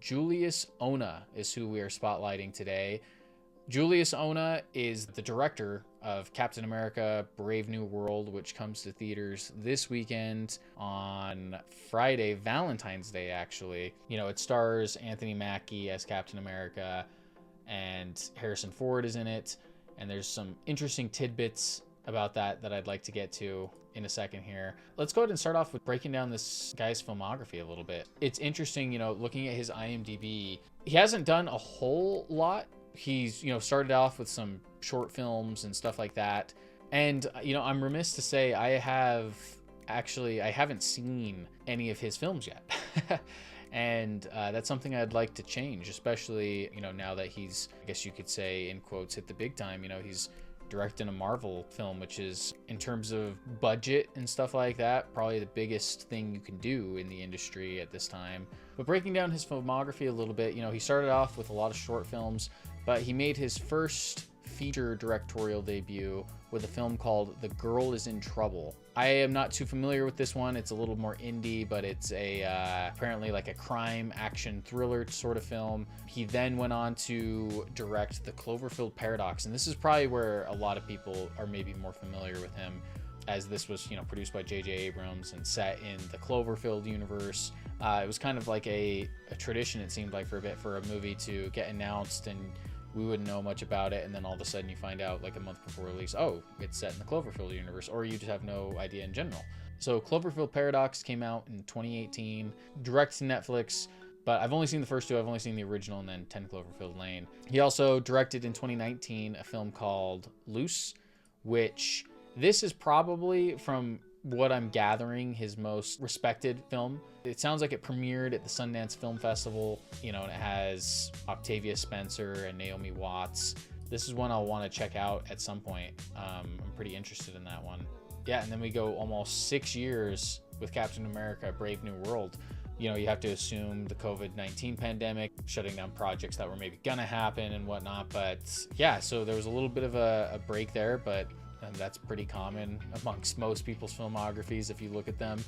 Julius Onah is who we are spotlighting today. Julius Onah is the director of Captain America Brave New World, which comes to theaters this weekend on Friday, Valentine's Day, actually. You know, it stars Anthony Mackie as Captain America, and Harrison Ford is in it. And there's some interesting tidbits about that I'd like to get to in a second here. Let's go ahead and start off with breaking down this guy's filmography a little bit. It's interesting, you know, looking at his IMDb. He hasn't done a whole lot. He's, you know, started off with some short films and stuff like that. And, you know, I'm remiss to say I haven't seen any of his films yet. And that's something I'd like to change, especially, you know, now that he's, I guess you could say, in quotes, hit the big time. You know, he's directing a Marvel film, which is, in terms of budget and stuff like that, probably the biggest thing you can do in the industry at this time. But breaking down his filmography a little bit, you know, he started off with a lot of short films, but he made his first feature directorial debut with a film called The Girl Is in Trouble. I am not too familiar with this one. It's a little more indie, but it's a apparently like a crime action thriller sort of film. He then went on to direct The Cloverfield Paradox, and this is probably where a lot of people are maybe more familiar with him, as this was, you know, produced by J.J. Abrams and set in the Cloverfield universe. It was kind of like a tradition, it seemed like, for a bit, for a movie to get announced and we wouldn't know much about it, and then all of a sudden you find out like a month before release, oh, it's set in the Cloverfield universe, or you just have no idea in general. So Cloverfield Paradox came out in 2018, direct to Netflix, but I've only seen the first two. I've only seen the original and then 10 Cloverfield Lane. He also directed in 2019 a film called Loose, which this is probably, from what I'm gathering, his most respected film. It sounds like it premiered at the Sundance Film Festival, you know, and it has Octavia Spencer and Naomi Watts. This is one I'll want to check out at some point. I'm pretty interested in that one. Yeah, and then we go almost 6 years with Captain America Brave New World. You know, you have to assume the COVID-19 pandemic, shutting down projects that were maybe gonna happen and whatnot. But yeah, so there was a little bit of a break there, but that's pretty common amongst most people's filmographies. If you look at them,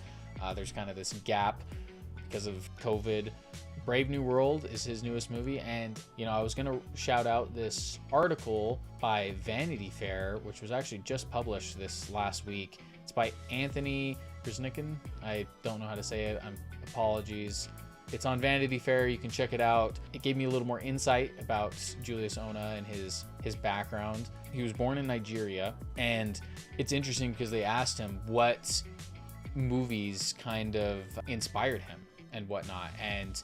there's kind of this gap because of COVID. Brave New World is his newest movie, and you know, I was gonna shout out this article by Vanity Fair, which was actually just published this last week. It's by Anthony Brzeznicki. I don't know how to say it. Apologies. It's on Vanity Fair. You can check it out. It gave me a little more insight about Julius Onah and his background. He was born in Nigeria, and it's interesting because they asked him what movies kind of inspired him and whatnot. And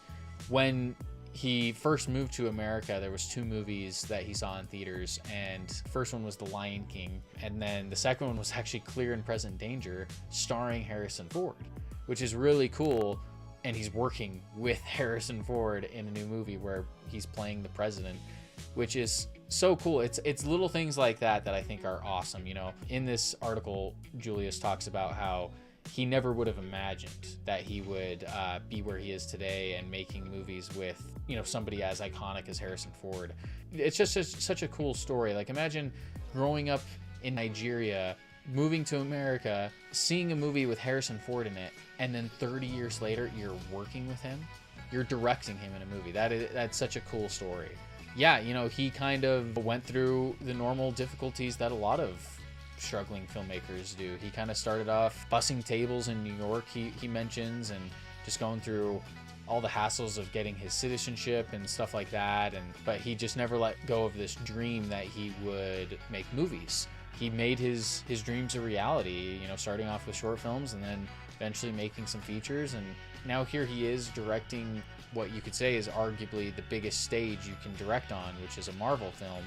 when he first moved to America, there was two movies that he saw in theaters, and the first one was The Lion King, and then the second one was actually Clear and Present Danger, starring Harrison Ford, which is really cool. And he's working with Harrison Ford in a new movie where he's playing the president, which is so cool. It's little things like that I think are awesome. You know, in this article, Julius talks about how he never would have imagined that he would be where he is today and making movies with, you know, somebody as iconic as Harrison Ford. It's just such a cool story. Like, imagine growing up in Nigeria, moving to America, seeing a movie with Harrison Ford in it, and then 30 years later, you're working with him. You're directing him in a movie. That's such a cool story. Yeah, you know, he kind of went through the normal difficulties that a lot of struggling filmmakers do. He kind of started off bussing tables in New York, he mentions, and just going through all the hassles of getting his citizenship and stuff like that. But he just never let go of this dream that he would make movies. He made his dreams a reality, you know, starting off with short films and then eventually making some features. And now here he is directing what you could say is arguably the biggest stage you can direct on, which is a Marvel film.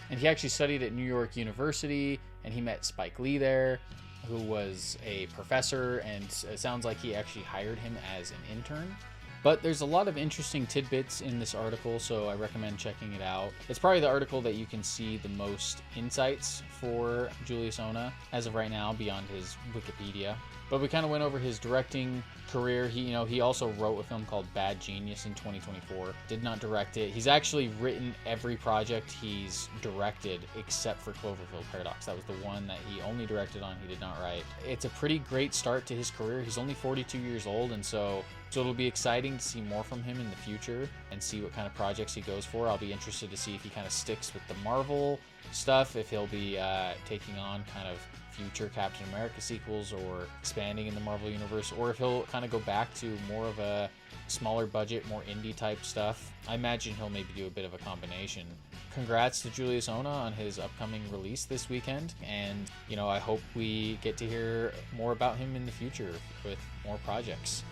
And he actually studied at New York University, and he met Spike Lee there, who was a professor, and it sounds like he actually hired him as an intern. But there's a lot of interesting tidbits in this article, so I recommend checking it out. It's probably the article that you can see the most insights for Julius Onah as of right now, beyond his Wikipedia. But we kind of went over his directing career. He also wrote a film called Bad Genius in 2024. Did not direct it. He's actually written every project he's directed except for Cloverfield Paradox. That was the one that he only directed on, he did not write. It's a pretty great start to his career. He's only 42 years old, and so So it'll be exciting to see more from him in the future and see what kind of projects he goes for. I'll be interested to see if he kind of sticks with the Marvel stuff, if he'll be taking on kind of future Captain America sequels or expanding in the Marvel Universe, or if he'll kind of go back to more of a smaller budget, more indie type stuff. I imagine he'll maybe do a bit of a combination. Congrats to Julius Onah on his upcoming release this weekend, and I hope we get to hear more about him in the future with more projects.